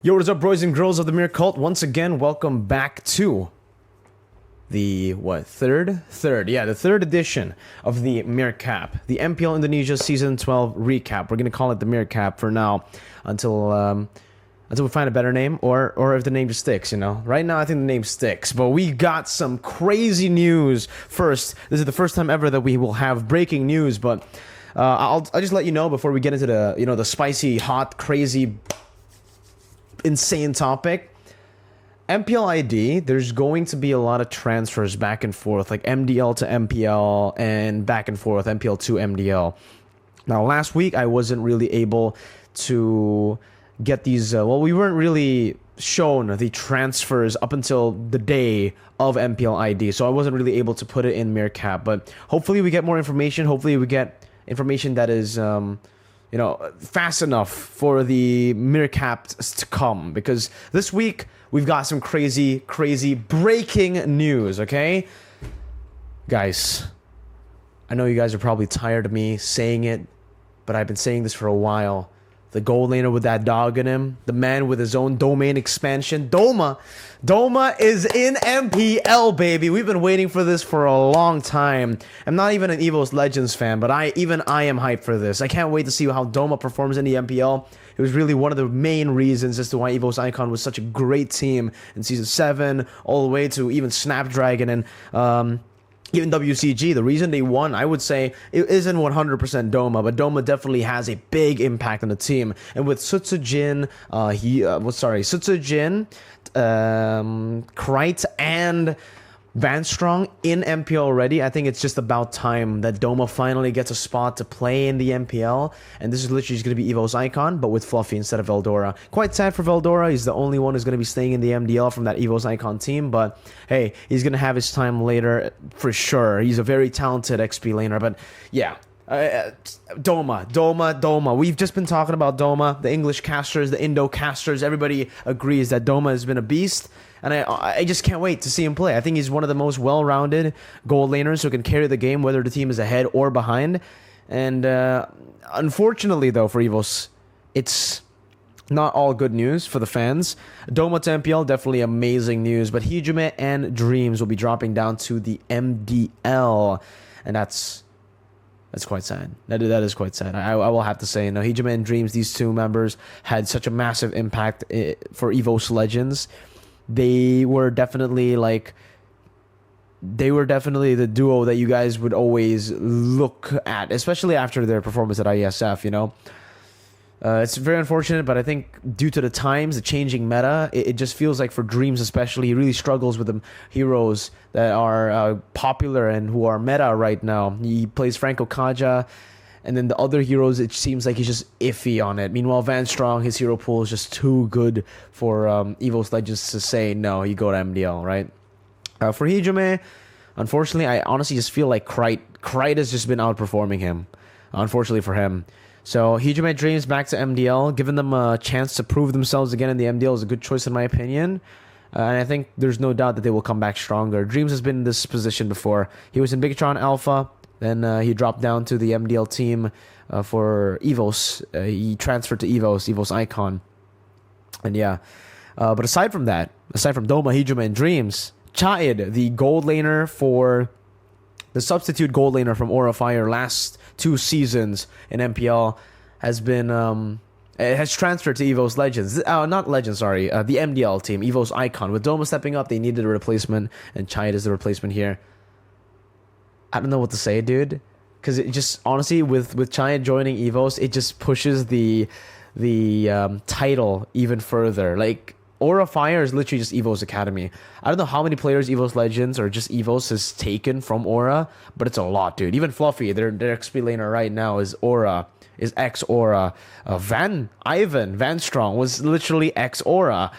Yo, what is up, boys and girls of the Mirror Cult? Once again, welcome back to the, the third edition of the Mircap, the MPL Indonesia Season 12 recap. We're going to call it the Mircap for now until we find a better name, or if the name just sticks, you know. Right now, I think the name sticks, but we got some crazy news. First, this is the first time ever that we will have breaking news, but I'll just let you know before we get into the, the spicy, hot, crazy, insane topic. MPL ID, there's going to be a lot of transfers back and forth, like MDL to MPL and back and forth, MPL to MDL. Now, last week, I wasn't really able to get these, we weren't really shown the transfers up until the day of MPL ID, so I wasn't really able to put it in Mircap, but hopefully we get more information. Hopefully we get information that is fast enough for the Mircaps to come, because this week we've got some crazy breaking news. Okay, guys, I know you guys are probably tired of me saying it, but I've been saying this for a while. The gold laner with that dog in him, the man with his own domain expansion, Doumaaa is in MPL, baby. We've been waiting for this for a long time. I'm not even an EVOS Legends fan, but I am hyped for this. I can't wait to see how Doumaaa performs in the MPL. It was really one of the main reasons as to why EVOS Icon was such a great team in Season 7, all the way to even Snapdragon and even WCG. The reason they won, I would say, it isn't 100% Doumaaa, but Doumaaa definitely has a big impact on the team. And with Sutsujin, Krite, and Vanstrong in MPL already, I think it's just about time that Doumaaa finally gets a spot to play in the MPL. And this is literally just going to be EVO's Icon, but with Fluffy instead of Veldora. Quite sad for Veldora. He's the only one who's going to be staying in the MDL from that EVO's Icon team. But hey, he's going to have his time later for sure. He's a very talented XP laner. But yeah. Doumaaa. We've just been talking about Doumaaa, the English casters, the Indo casters. Everybody agrees that Doumaaa has been a beast, and I just can't wait to see him play. I think he's one of the most well-rounded gold laners who can carry the game, whether the team is ahead or behind. And unfortunately, though, for EVOS, it's not all good news for the fans. Doumaaa to MPL, definitely amazing news, but Hijime and Dreams will be dropping down to the MDL, and that's quite sad. That is quite sad. I will have to say, Hijime and Dreams, these two members had such a massive impact for EVOS Legends. They were definitely the duo that you guys would always look at, especially after their performance at IESF, It's very unfortunate, but I think due to the times, the changing meta, it just feels like for Dreams especially, he really struggles with the heroes that are popular and who are meta right now. He plays Franco Kaja, and then the other heroes, it seems like he's just iffy on it. Meanwhile, Vanstrong, his hero pool is just too good for EVOS Legends to say, no, you go to MDL, right? For Hijime, unfortunately, I honestly just feel like Krite has just been outperforming him, unfortunately for him. So Hijime Dreams back to MDL, giving them a chance to prove themselves again in the MDL is a good choice in my opinion. And I think there's no doubt that they will come back stronger. Dreams has been in this position before. He was in Bigatron Alpha, then he dropped down to the MDL team for EVOS. He transferred to EVOS Icon. And yeah, but aside from Doumaaa, Hijime, and Dreams, Chaid, the gold laner for the substitute gold laner from Aura Fire last 2 seasons in MPL, has transferred to EVOS Legends. Not Legends, sorry. The MDL team, EVOS Icon. With Doumaaa stepping up, they needed a replacement, and Chaid is the replacement here. I don't know what to say, dude. Because it just, honestly, with Chaid joining EVOS, it just pushes the title even further. Like, Aura Fire is literally just EVO's Academy. I don't know how many players EVOS Legends or just EVOS has taken from Aura, but it's a lot, dude. Even Fluffy, their XP laner right now is ex-Aura. Vanstrong was literally ex-Aura.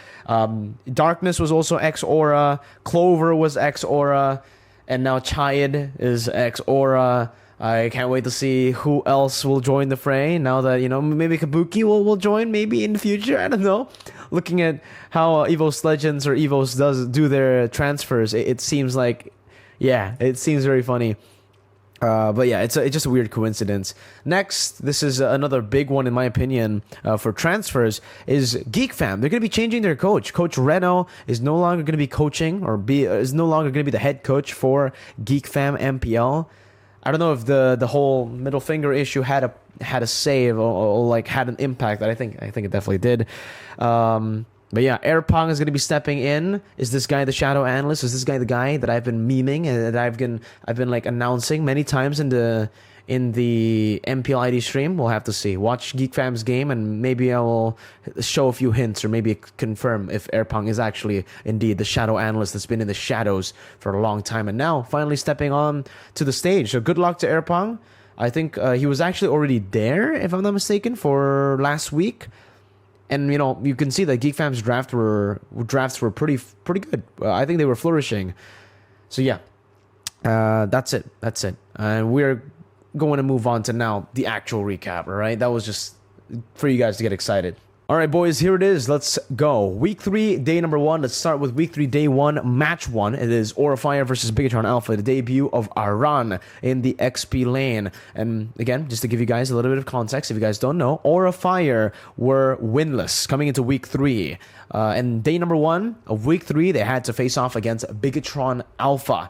Darkness was also ex-Aura. Clover was ex-Aura. And now Chaid is ex-Aura. I can't wait to see who else will join the fray now that, maybe Kabuki will join maybe in the future. I don't know. Looking at how EVOS Legends or EVOS do their transfers, it seems like, yeah, it seems very funny. But yeah, it's just a weird coincidence. Next, this is another big one in my opinion for transfers is Geek Fam. They're going to be changing their coach. Coach Reno is no longer going to be coaching is no longer going to be the head coach for Geek Fam MPL. I don't know if the whole middle finger issue had a save or like had an impact. That I think it definitely did. But yeah, Airpong is going to be stepping in. Is this guy the shadow analyst? Is this guy the guy that I've been memeing and that I've been like announcing many times in the MPL ID stream? We'll have to see. Watch Geek Fam's game and maybe I will show a few hints or maybe confirm if Airpong is actually indeed the shadow analyst that's been in the shadows for a long time and now finally stepping on to the stage. So good luck to Airpong. I think he was actually already there, if I'm not mistaken, for last week. And you know, you can see that Geek Fam's drafts were pretty good. I think they were flourishing. So yeah, that's it. And we're going to move on to now the actual recap. All right, that was just for you guys to get excited. All right, boys, here it is. Let's go. Week 3, day number 1. Let's start with Week 3, day 1, match 1. It is Aura Fire versus Bigatron Alpha, the debut of Aran in the XP lane. And again, just to give you guys a little bit of context, if you guys don't know, Aura Fire were winless coming into Week 3. And day number 1 of Week 3, they had to face off against Bigatron Alpha.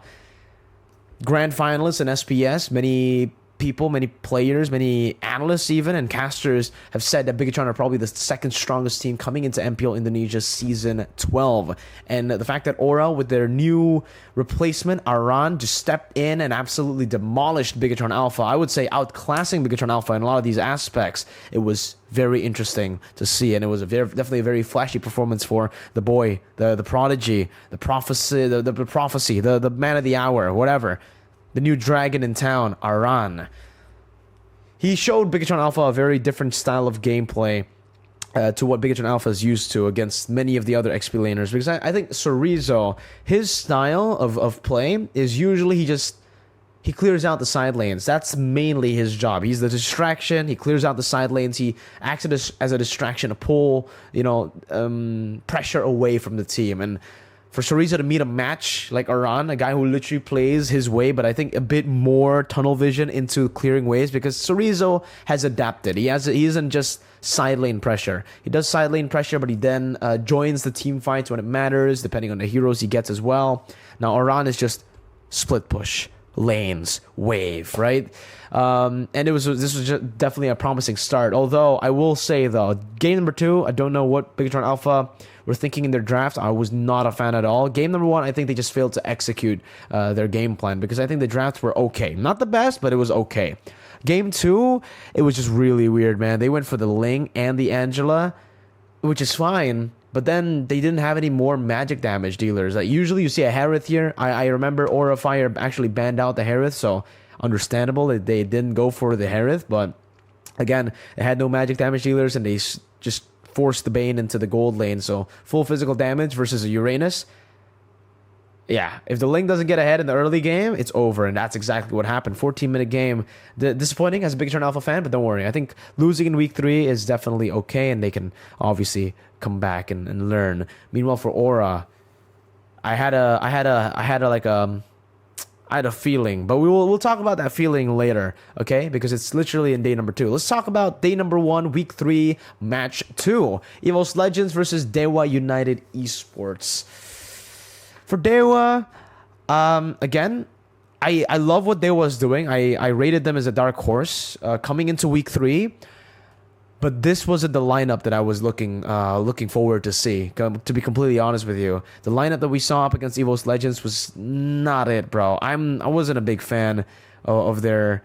Grand finalists in SPS, many people, many players, many analysts even, and casters have said that Bigatron are probably the second strongest team coming into MPL Indonesia Season 12. And the fact that Aura, with their new replacement, Aran, just stepped in and absolutely demolished Bigatron Alpha. I would say outclassing Bigatron Alpha in a lot of these aspects. It was very interesting to see, and it was definitely a very flashy performance for the boy, the prodigy, the prophecy, the man of the hour, whatever. The new dragon in town, Aran. He showed Bigatron Alpha a very different style of gameplay to what Bigatron Alpha is used to against many of the other XP laners. Because I think Sorizo, his style of play is usually he clears out the side lanes. That's mainly his job. He's the distraction. He clears out the side lanes. He acts as a distraction to pull, pressure away from the team. And for Sorizo to meet a match like Aran, a guy who literally plays his way, but I think a bit more tunnel vision into clearing ways, because Sorizo has adapted. He isn't just side lane pressure. He does side lane pressure, but he then joins the team fights when it matters, depending on the heroes he gets as well. Now Aran is just split push, lanes, wave, right? And this was just definitely a promising start. Although I will say though, game number 2, I don't know what Bigatron Alpha were thinking in their draft. I was not a fan at all. Game number 1, I think they just failed to execute their game plan, because I think the drafts were okay. Not the best, but it was okay. Game 2, it was just really weird, man. They went for the Ling and the Angela, which is fine, but then they didn't have any more magic damage dealers. Like usually you see a Harith here. I remember Aura Fire actually banned out the Harith, so understandable that they didn't go for the Harith, but again, it had no magic damage dealers and they just forced the Bane into the gold lane, so full physical damage versus a Uranus. Yeah, if the Ling doesn't get ahead in the early game, it's over, and that's exactly what happened. 14-minute game. Disappointing as a Bigatron Alpha fan, but don't worry. I think losing in Week 3 is definitely okay, and they can obviously come back and learn. Meanwhile, for Aura, I had a feeling, but we'll talk about that feeling later, okay? Because it's literally in day number 2. Let's talk about day number 1, week 3, match 2. EVOS Legends versus Dewa United Esports. For Dewa, again, I love what Dewa is doing. I rated them as a dark horse coming into week 3. But this wasn't the lineup that I was looking forward to see. To be completely honest with you, the lineup that we saw up against EVOS Legends was not it, bro. I wasn't a big fan of their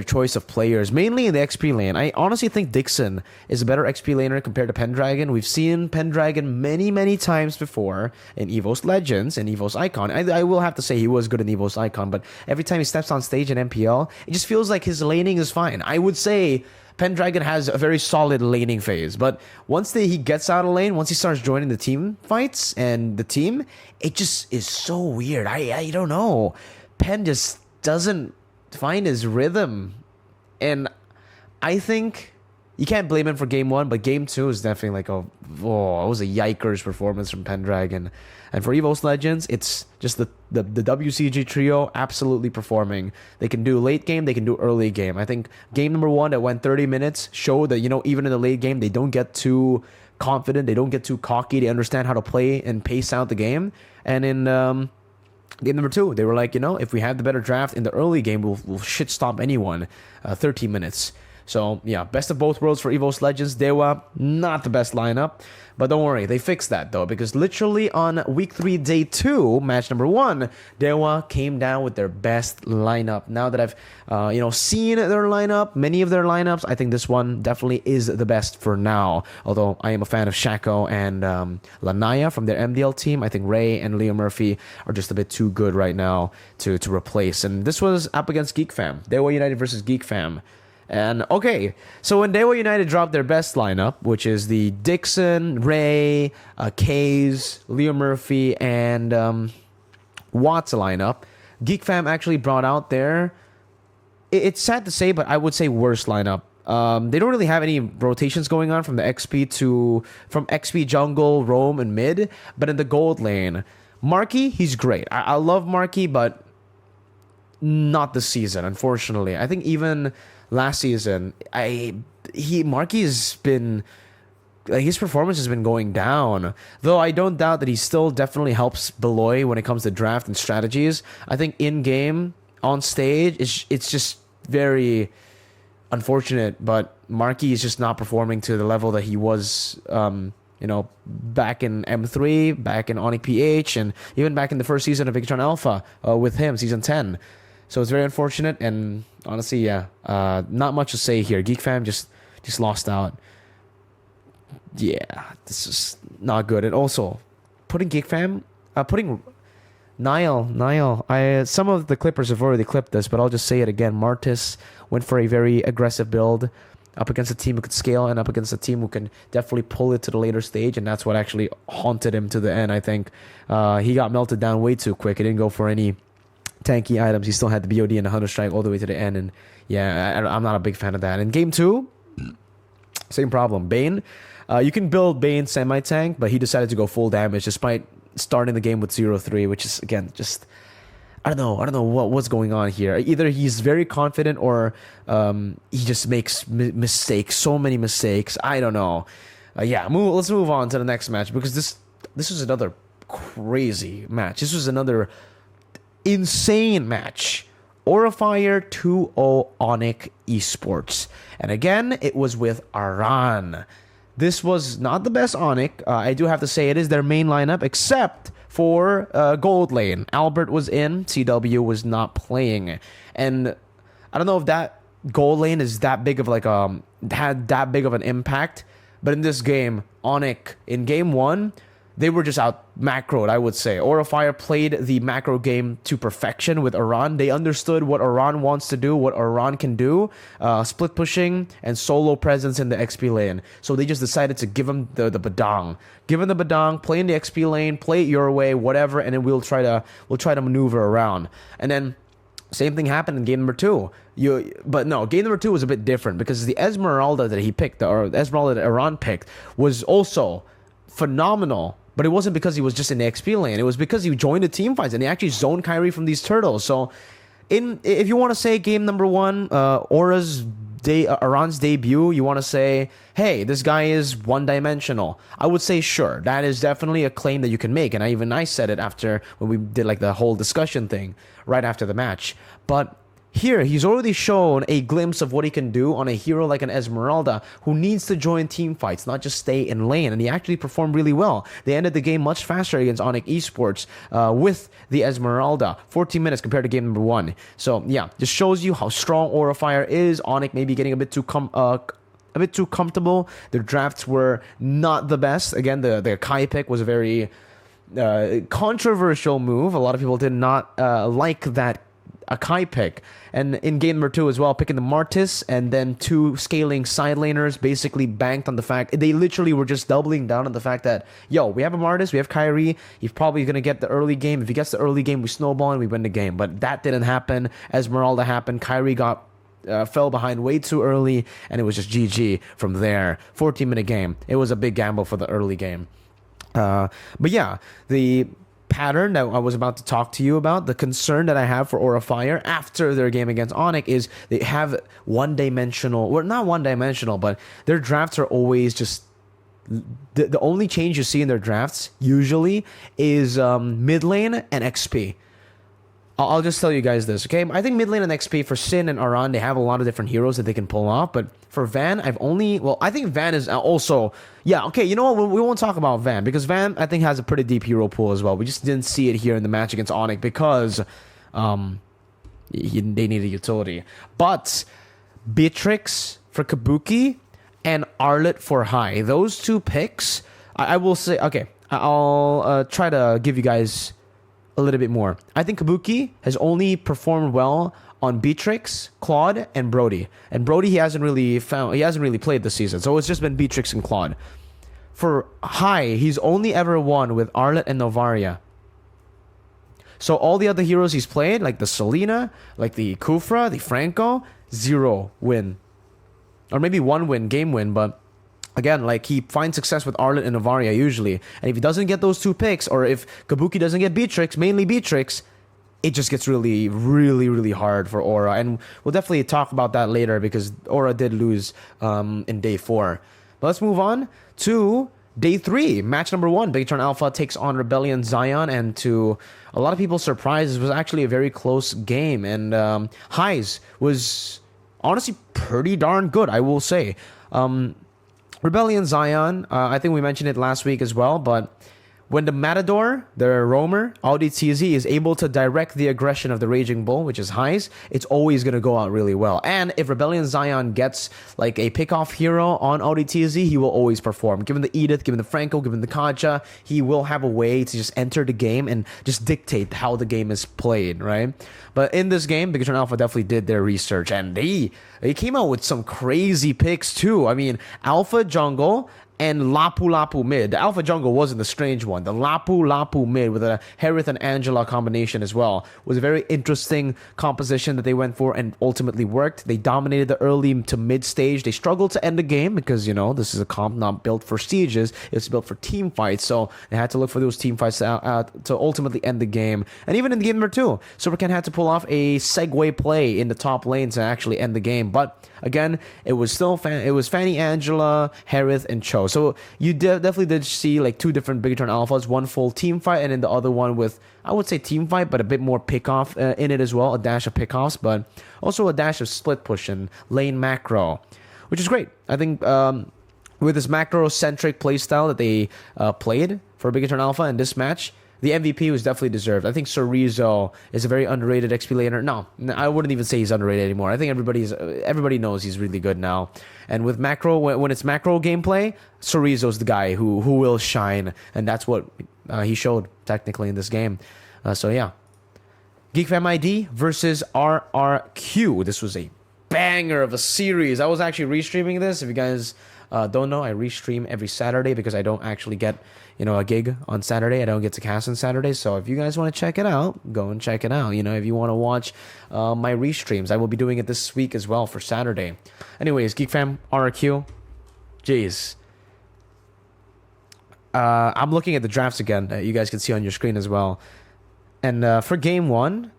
choice of players, mainly in the XP lane. I honestly think Dixon is a better XP laner compared to Pendragon. We've seen Pendragon many times before in EVOS Legends and EVOS Icon. I will have to say he was good in EVOS Icon, but every time he steps on stage in MPL, it just feels like his laning is fine. I would say Pendragon has a very solid laning phase, but once he gets out of lane, once he starts joining the team fights and the team, it just is so weird. I don't know. Pen just doesn't find his rhythm, and I think you can't blame him for game 1, but game 2 is definitely like it was a yikers performance from Pendragon. And for EVOS Legends, it's just the WCG trio absolutely performing. They can do late game, they can do early game. I think game number 1 that went 30 minutes showed that, even in the late game, they don't get too confident, they don't get too cocky, they understand how to play and pace out the game. And in game number 2, they were like, if we have the better draft in the early game, we'll shit stop anyone. 13 minutes. So, yeah, best of both worlds for EVOS Legends. Dewa, not the best lineup. But don't worry, they fixed that, though, because literally on week 3, day 2, match number 1, Dewa came down with their best lineup. Now that I've, seen their lineup, many of their lineups, I think this one definitely is the best for now. Although I am a fan of Shaco and Lanaya from their MDL team. I think Ray and Leo Murphy are just a bit too good right now to replace. And this was up against Geek Fam. Dewa United versus Geek Fam. And okay, so when Dewa United dropped their best lineup, which is the Dixon, Ray, Kays, Leo Murphy, and Watts lineup, Geek Fam actually brought out their, it's sad to say, but I would say worst lineup. They don't really have any rotations going on from XP jungle, roam, and mid, but in the gold lane, Marky, he's great. I love Marky, but not this season, unfortunately. I think even last season, Marky has been, his performance has been going down. Though I don't doubt that he still definitely helps Beloy when it comes to draft and strategies. I think in game, on stage, it's just very unfortunate. But Marky is just not performing to the level that he was, back in M3, back in Onic PH, and even back in the first season of Victron Alpha with him, season 10. So it's very unfortunate, and honestly, yeah, not much to say here. Geek Fam just lost out. Yeah, this is not good. And also, putting Niall. Some of the clippers have already clipped this, but I'll just say it again. Martis went for a very aggressive build up against a team who could scale and up against a team who can definitely pull it to the later stage, and that's what actually haunted him to the end, I think. He got melted down way too quick. He didn't go for any tanky items. He still had the BOD and the Hunter Strike all the way to the end, and yeah, I'm not a big fan of that. In game 2, same problem. Bane, you can build Bane semi-tank, but he decided to go full damage despite starting the game with 0-3, which is, again, just I don't know what's going on here. Either he's very confident or he just makes mistakes, so many mistakes. I don't know. Let's move on to the next match, because this was another crazy match. This was another insane match. Aurafire 2-0 Onic Esports. And again, it was with Aran. This was not the best Onic. I do have to say it is their main lineup, except for gold lane. Albert was in, CW was not playing. And I don't know if that gold lane is that big of had that big of an impact. But in this game, Onic, in game 1, they were just out macroed, I would say. Aurafire played the macro game to perfection with Aran. They understood what Aran wants to do, what Aran can do. Split pushing and solo presence in the XP lane. So they just decided to give him the badang. Give him the badang, play in the XP lane, play it your way, whatever, and then we'll try to maneuver around. And then same thing happened in game number 2. But no, game number 2 was a bit different, because the Esmeralda that he picked, or Esmeralda that Aran picked, was also phenomenal. But it wasn't because he was just in the XP lane. It was because he joined the team fights and he actually zoned Kyrie from these turtles. So, if you want to say game number 1, Aran's debut, you want to say, hey, this guy is one-dimensional. I would say, sure, that is definitely a claim that you can make. And I said it after, when we did like the whole discussion thing right after the match. But here, he's already shown a glimpse of what he can do on a hero like an Esmeralda, who needs to join team fights, not just stay in lane. And he actually performed really well. They ended the game much faster against Onic Esports with the Esmeralda. 14 minutes compared to game number 1. So, yeah, just shows you how strong Aurafire is. Onic maybe getting a bit too comfortable. Their drafts were not the best. Again, their Kai pick was a very controversial move. A lot of people did not like that Kai pick. And in game number 2 as well, picking the Martis and then 2 scaling side laners, basically banked on the fact, they literally were just doubling down on the fact that, we have a Martis, we have Kyrie, he's probably going to get the early game. If he gets the early game, we snowball and we win the game. But that didn't happen. Esmeralda happened. Kyrie got fell behind way too early, and it was just GG from there. 14-minute game. It was a big gamble for the early game. But yeah, the pattern that I was about to talk to you about, the concern that I have for Aura Fire after their game against Onic is they have one-dimensional, well, not one-dimensional, but their drafts are always just the only change you see in their drafts usually is mid lane and XP. I'll just tell you guys this, okay? I think mid lane and XP for Sin and Aran, they have a lot of different heroes that they can pull off, but for Van, I think Van is also, yeah, okay, you know what, we won't talk about Van, because Van, I think, has a pretty deep hero pool as well. We just didn't see it here in the match against Onic because they needed utility. But Beatrix for Kabuki and Arlet for High, those two picks, I will say, okay, I'll try to give you guys a little bit more. I think Kabuki has only performed well on Beatrix, Claude, and Brody. And Brody he hasn't really played this season, so it's just been Beatrix and Claude. For High, he's only ever won with Arlet and Novaria. So all the other heroes he's played, like the Selena, like the Kufra, the Franco, 0 win. Or maybe 1 win, game win, but again, like, he finds success with Arlet and Novaria usually. And if he doesn't get those 2 picks, or if Kabuki doesn't get Beatrix, mainly Beatrix, it just gets really, really, really hard for Aura. And we'll definitely talk about that later because Aura did lose in day 4. But let's move on to day 3. Match number 1. Big Turn Alpha takes on Rebellion Zion. And to a lot of people's surprise, it was actually a very close game. And Highs was honestly pretty darn good, I will say. Rebellion Zion, I think we mentioned it last week as well, but when the Matador, the roamer, AudiTZ, is able to direct the aggression of the Raging Bull, which is Highs, it's always going to go out really well. And if Rebellion Zion gets like a pick-off hero on AudiTZ, he will always perform. Given the Edith, given the Franco, given the Kaja, he will have a way to just enter the game and just dictate how the game is played, right? But in this game, Big Turn Alpha definitely did their research, and they came out with some crazy picks too. I mean, Alpha Jungle and Lapu Lapu mid. The Alpha Jungle wasn't the strange one. The Lapu Lapu mid with a Harith and Angela combination as well was a very interesting composition that they went for and ultimately worked. They dominated the early to mid stage. They struggled to end the game because, you know, this is a comp not built for sieges. It's built for team fights. So they had to look for those team fights to ultimately end the game. And even in the game number 2, Supercan had to pull off a segue play in the top lane to actually end the game. But again, it was still Fanny, Angela, Harith, and Cho. So you definitely did see like 2 different Big Turn Alphas, one full team fight and then the other one with, I would say, team fight, but a bit more pick-off in it as well, a dash of pick-offs, but also a dash of split push and lane macro, which is great. I think with this macro-centric playstyle that they played for Big Turn Alpha in this match, the MVP was definitely deserved. I think Sorizo is a very underrated XP laner. No, I wouldn't even say he's underrated anymore. I think everybody knows he's really good now. And with macro, when it's macro gameplay, Sorizo's the guy who will shine, and that's what he showed technically in this game. So yeah, GeekFam ID versus RRQ. This was a banger of a series. I was actually restreaming this. If you guys don't know, I restream every Saturday because I don't actually get, you know, a gig on Saturday. I don't get to cast on Saturday. So if you guys want to check it out, go and check it out. You know, if you want to watch my restreams, I will be doing it this week as well for Saturday. Anyways, GeekFam RRQ. Jeez. I'm looking at the drafts again. You guys can see on your screen as well. And for game 1,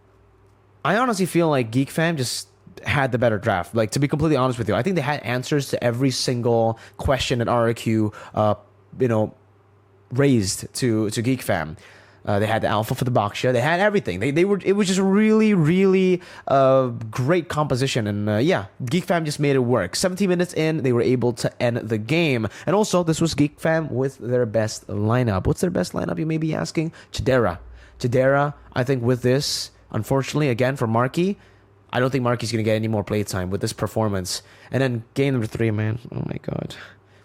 I honestly feel like GeekFam just had the better draft. Like, to be completely honest with you, I think they had answers to every single question that RRQ, raised to GeekFam. They had the alpha for the Baksha. They had everything. It was just really, really great composition. And yeah, GeekFam just made it work. 17 minutes in, they were able to end the game. And also, this was GeekFam with their best lineup. What's their best lineup, you may be asking? Chidera, I think with this, unfortunately, again, for Marky, I don't think Marky's going to get any more playtime with this performance. And then game number 3, man. Oh my god.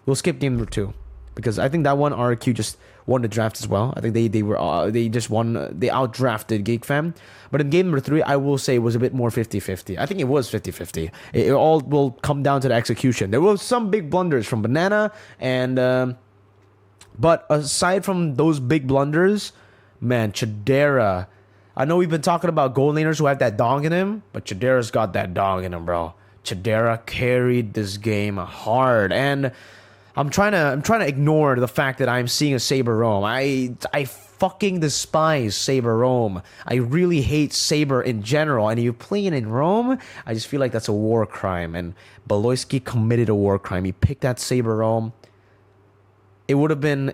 We'll skip game number 2. Because I think that one RQ just won the draft as well. I think they outdrafted GeekFam. But in game number 3, I will say it was a bit more 50-50. I think it was 50-50. It all will come down to the execution. There were some big blunders from Banana, and but aside from those big blunders, man, Chidera. I know we've been talking about gold laners who have that dog in him, but Chidera's got that dog in him, bro. Chidera carried this game hard, and I'm trying to ignore the fact that I'm seeing a Saber roam. I fucking despise Saber roam. I really hate Saber in general, and if you play it in Rome, I just feel like that's a war crime, and Beloyski committed a war crime. He picked that Saber roam. It would have been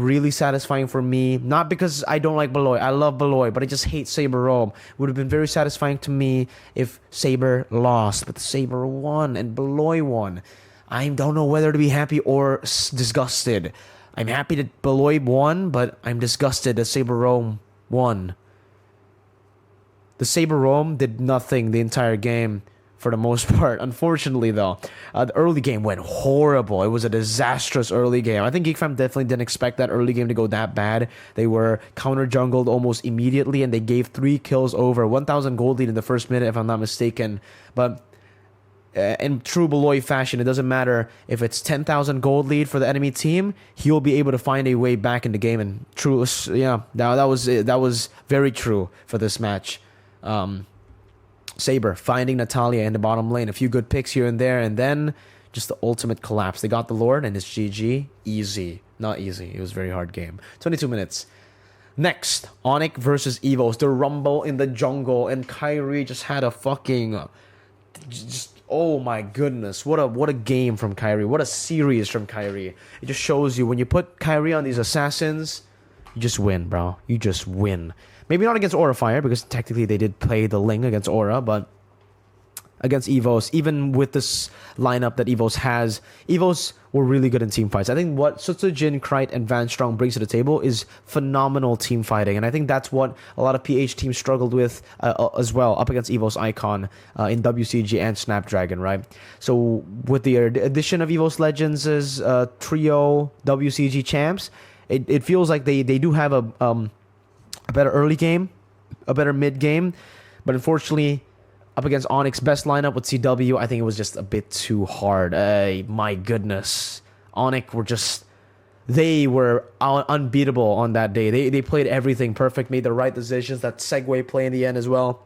really satisfying for me, not because I don't like Beloy. I love Beloy, but I just hate Saber roam. It would have been very satisfying to me if Saber lost, but Saber won and Beloy won. I don't know whether to be happy or disgusted. I'm happy that Beloy won, but I'm disgusted that Saber roam won. The Saber roam did nothing the entire game for the most part. Unfortunately, though, the early game went horrible. It was a disastrous early game. I think GeekFam definitely didn't expect that early game to go that bad. They were counter-jungled almost immediately, and they gave 3 kills over 1,000 gold lead in the first minute, if I'm not mistaken. But in true Beloy fashion, it doesn't matter if it's 10,000 gold lead for the enemy team. He'll be able to find a way back in the game. And true, yeah, that was very true for this match. Saber finding Natalia in the bottom lane, a few good picks here and there, and then just the ultimate collapse. They got the Lord, and it's GG. Easy. Not easy. It was a very hard game. 22 minutes. Next, Onic versus Evos. The rumble in the jungle, and Kyrie just had a fucking... oh my goodness. What a game from Kyrie. What a series from Kyrie. It just shows you, when you put Kyrie on these assassins, you just win, bro. You just win. Maybe not against Aura Fire, because technically they did play the Ling against Aura, but against Evos, even with this lineup that Evos has, Evos were really good in team fights. I think what Sutsujin, Krite, and Van Strong brings to the table is phenomenal team fighting, and I think that's what a lot of PH teams struggled with as well, up against Evos Icon in WCG and Snapdragon, right? So with the addition of Evos Legends as trio WCG champs, it feels like they do have a better early game, a better mid game, but unfortunately, up against Onic's best lineup with CW, I think it was just a bit too hard. My goodness, Onic they were unbeatable on that day. They played everything perfect, made the right decisions. That segue play in the end as well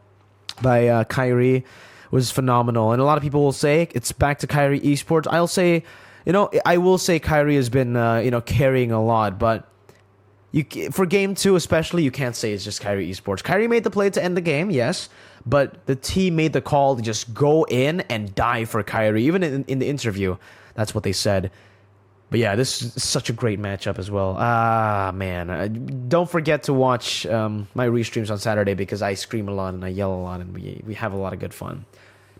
by Kyrie was phenomenal. And a lot of people will say it's back to Kyrie Esports. I'll say, I will say Kyrie has been carrying a lot, but for game 2 especially, you can't say it's just Kyrie Esports. Kyrie made the play to end the game, yes, but the team made the call to just go in and die for Kyrie. Even in the interview, that's what they said. But yeah, this is such a great matchup as well. Man. Don't forget to watch my restreams on Saturday, because I scream a lot and I yell a lot, and we have a lot of good fun.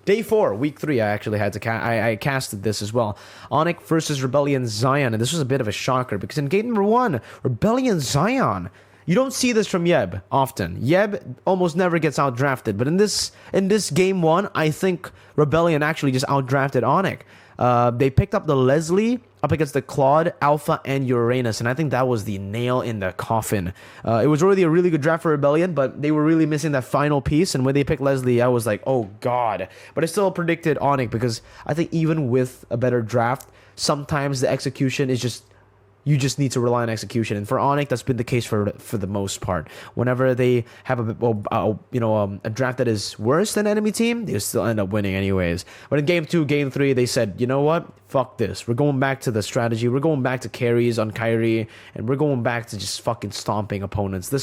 Day 4, week 3, I actually had to I casted this as well. Onic versus Rebellion Zion, and this was a bit of a shocker, because in game number 1, Rebellion Zion, you don't see this from Yeb often. Yeb almost never gets outdrafted, but in this game 1, I think Rebellion actually just outdrafted Onic. They picked up the Leslie up against the Claude, Alpha, and Uranus, and I think that was the nail in the coffin. It was already a really good draft for Rebellion, but they were really missing that final piece, and when they picked Leslie, I was like, oh god. But I still predicted Onic, because I think even with a better draft, sometimes the execution is just... you just need to rely on execution, and for Onic, that's been the case for the most part. Whenever they have a draft that is worse than enemy team, they still end up winning anyways. But in game 2, game 3, they said, you know what? Fuck this. We're going back to the strategy. We're going back to carries on Kyrie, and we're going back to just fucking stomping opponents.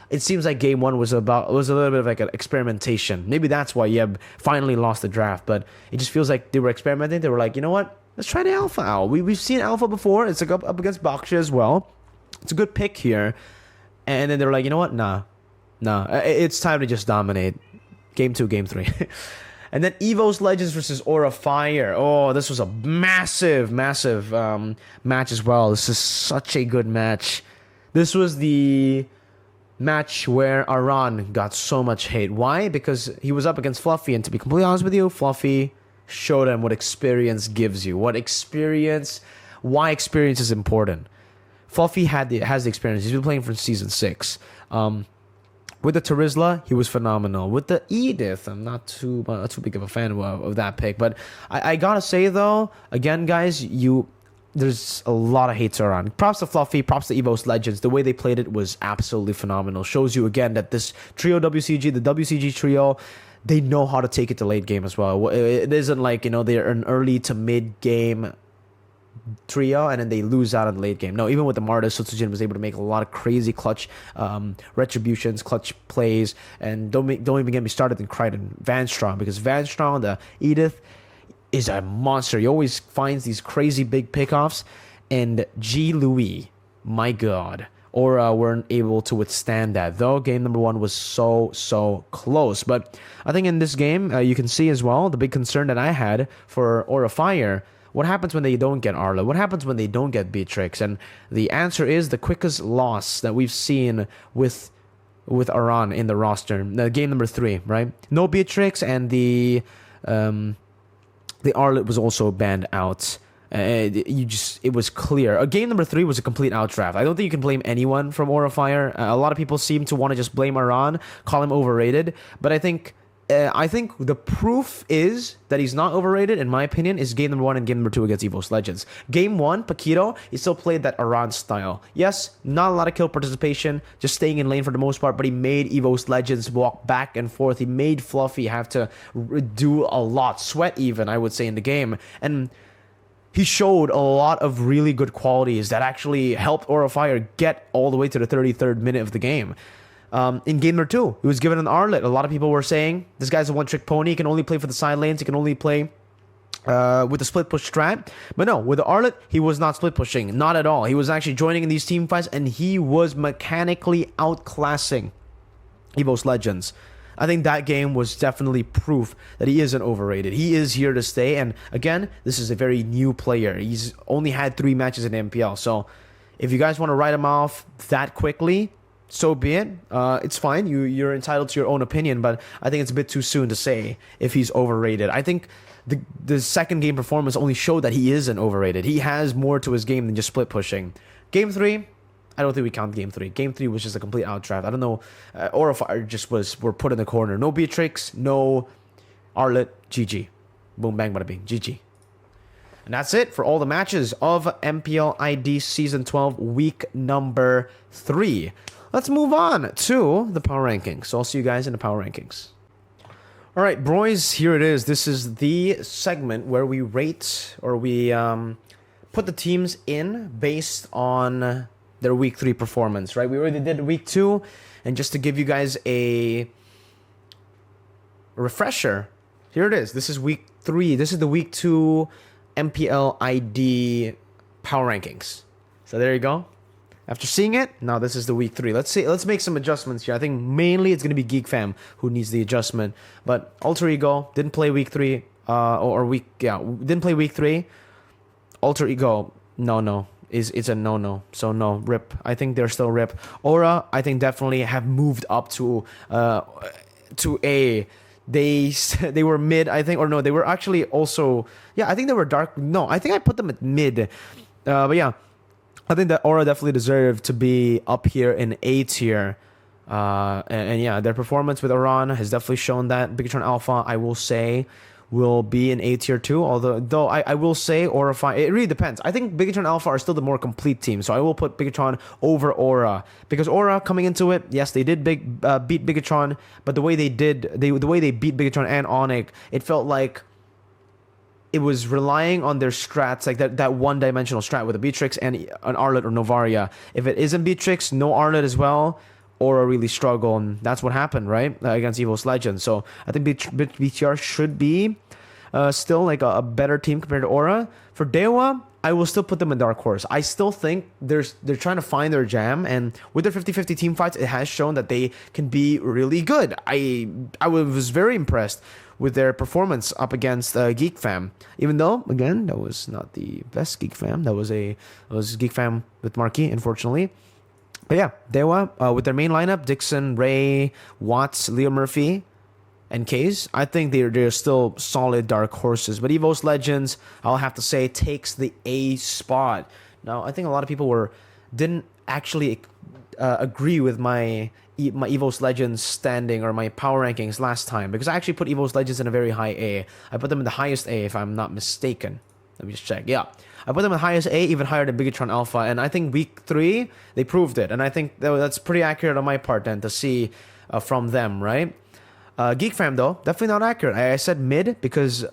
It seems like game 1 was a little bit of like an experimentation. Maybe that's why Yeb finally lost the draft, but it just feels like they were experimenting. They were like, you know what? Let's try the Alpha out. We've seen Alpha before. It's like up against Baksha as well. It's a good pick here. And then they were like, you know what? Nah. It's time to just dominate. Game 2, game 3. And then Evos Legends versus Aura Fire. Oh, this was a massive match as well. This is such a good match. This was the match where Aran got so much hate. Why? Because he was up against Fluffy. And to be completely honest with you, Fluffy... show them what experience gives you. Why experience is important. Fluffy has the experience. He's been playing for season 6. With the Terizla, he was phenomenal. With the Edith, I'm not too big of a fan of that pick. But I gotta say though, again, guys, there's a lot of hates around. Props to Fluffy, props to Evos Legends. The way they played it was absolutely phenomenal. Shows you again that this trio WCG, the WCG trio, they know how to take it to late game as well. It isn't like, you know, they're an early to mid game trio and then they lose out in the late game. No, even with the Marta, Sotsujin was able to make a lot of crazy clutch retributions, clutch plays, and don't even get me started in Crichton Van Strong, because Van Strong, the Edith, is a monster. He always finds these crazy big pickoffs, and G Louis, my god, Aura weren't able to withstand that, though game number 1 was so close. But I think in this game, you can see as well the big concern that I had for Aura Fire. What happens when they don't get Arla? What happens when they don't get Beatrix? And the answer is the quickest loss that we've seen with Aran in the roster. Game number 3, right? No Beatrix, and the Arlet was also banned out. It was clear. Game number 3 was a complete outdraft. I don't think you can blame anyone from Aura Fire. A lot of people seem to want to just blame Aran, call him overrated. But I think the proof is that he's not overrated, in my opinion, is game number 1 and game number 2 against EVOS Legends. Game 1, Paquito, he still played that Aran style. Yes, not a lot of kill participation, just staying in lane for the most part, but he made EVOS Legends walk back and forth. He made Fluffy have to do a lot, sweat even, I would say, in the game. And he showed a lot of really good qualities that actually helped Aura Fire get all the way to the 33rd minute of the game. In game number 2, he was given an Arlet. A lot of people were saying, this guy's a one-trick pony. He can only play for the side lanes. He can only play with the split push strat. But no, with the Arlet, he was not split pushing. Not at all. He was actually joining in these team fights, and he was mechanically outclassing EVOS Legends. I think that game was definitely proof that he isn't overrated. He is here to stay. And again, this is a very new player. He's only had 3 matches in MPL. So if you guys want to write him off that quickly, so be it. It's fine. You're entitled to your own opinion, but I think it's a bit too soon to say if he's overrated. I think the second game performance only showed that he isn't overrated. He has more to his game than just split pushing. Game 3, I don't think we count game 3. Game 3 was just a complete outdraft. I don't know. Aura Fire just were put in the corner. No Beatrix, no Arlet, GG. Boom, bang, bada bing, GG. And that's it for all the matches of MPL ID Season 12, week number 3. Let's move on to the power rankings. So I'll see you guys in the power rankings. All right, boys, here it is. This is the segment where we rate, or we put the teams in based on their week 3 performance, right? We already did week 2, and just to give you guys a refresher, here it is. This is week 3. This is the week 2 MPL ID power rankings. So there you go. After seeing it, now this is the week 3. Let's make some adjustments here. I think mainly it's gonna be Geek Fam who needs the adjustment. But Alter Ego didn't play week 3, didn't play week 3. Alter Ego, no. It's a no. So no, rip. I think they're still rip. Aura, I think definitely have moved up to A. They were mid, I think, or no, they were actually also, yeah, I think they were dark. No, I think I put them at mid. But yeah, I think that Aura definitely deserved to be up here in A tier. And yeah, their performance with Aran has definitely shown that. Bigatron Alpha, I will say, will be in A tier 2. Although I will say Aura Fire, it really depends. I think Bigatron Alpha are still the more complete team, so I will put Bigatron over Aura, because Aura coming into it, yes, they did beat Bigatron, but the way they beat Bigatron and Onic, it felt like it was relying on their strats, like that one-dimensional strat with a Beatrix and an Arlet or Novaria. If it isn't Beatrix, no Arlet as well, Aura really struggle, and that's what happened, right, against EVOS Legends. So I think BTR should be still like a better team compared to Aura. For Dewa, I will still put them in Dark Horse. I still think they're trying to find their jam, and with their 50-50 team fights, it has shown that they can be really good. I was very impressed with their performance up against Geek Fam. Even though, again, that was not the best Geek Fam. That was Geek Fam with Marquis, unfortunately. But yeah, Dewa, with their main lineup, Dixon, Ray, Watts, Leo Murphy, and Kaze, I think they're still solid dark horses. But EVOS Legends, I'll have to say, takes the A spot. Now, I think a lot of people didn't actually agree with my EVOS Legends standing or my power rankings last time, because I actually put EVOS Legends in a very high A. I put them in the highest A, if I'm not mistaken. Let me just check. Yeah, I put them in the highest A, even higher than Bigatron Alpha, and I think week 3 they proved it, and I think that's pretty accurate on my part then to see from them, right? Geek Fam, though, definitely not accurate. I said mid because,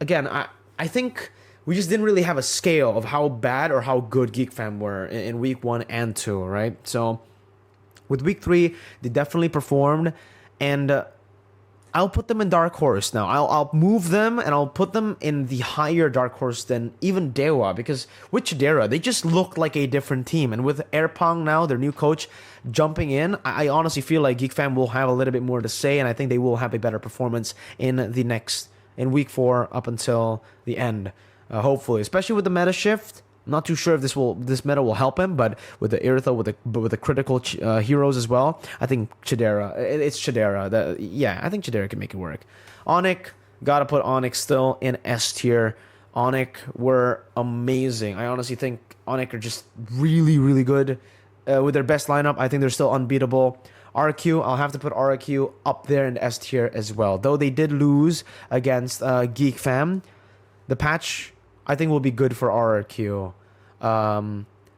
again, I think we just didn't really have a scale of how bad or how good Geek Fam were in week 1 and 2, right? So with week 3, they definitely performed, and I'll put them in Dark Horse now. I'll move them and I'll put them in the higher Dark Horse than even Dewa, because with Chidera, they just look like a different team. And with Airpong now, their new coach, jumping in, I honestly feel like Geek Fam will have a little bit more to say, and I think they will have a better performance in week 4 up until the end, hopefully. Especially with the meta shift. I'm not too sure if this meta will help him, but with the Irithel, with the critical heroes as well, I think Chidera, it's Chidera. I think Chidera can make it work. Onic, gotta put Onic still in S tier. Onic were amazing. I honestly think Onic are just really, really good. With their best lineup, I think they're still unbeatable. RQ, I'll have to put RQ up there in S tier as well. Though they did lose against Geek Fam, the patch I think will be good for RQ.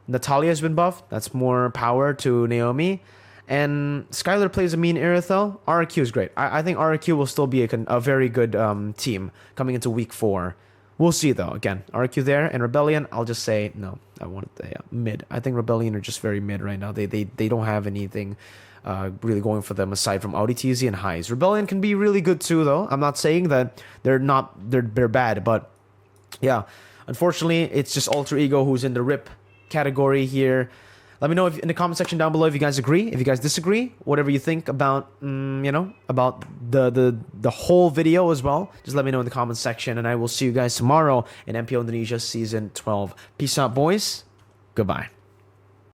Natalia's been buffed. That's more power to Naomi. And Skylar plays a mean Irithel. RQ is great. I think RQ will still be a very good team coming into week 4. We'll see, though. Again, RQ there. And Rebellion, I'll just say, no, I want it mid. I think Rebellion are just very mid right now. They don't have anything really going for them aside from ODTZ and highs. Rebellion can be really good too, though. I'm not saying that they're bad, but yeah, unfortunately, it's just Alter Ego who's in the RIP category here. Let me know in the comment section down below if you guys agree, if you guys disagree, whatever you think about, about the whole video as well. Just let me know in the comment section, and I will see you guys tomorrow in MPL Indonesia Season 12. Peace out, boys. Goodbye.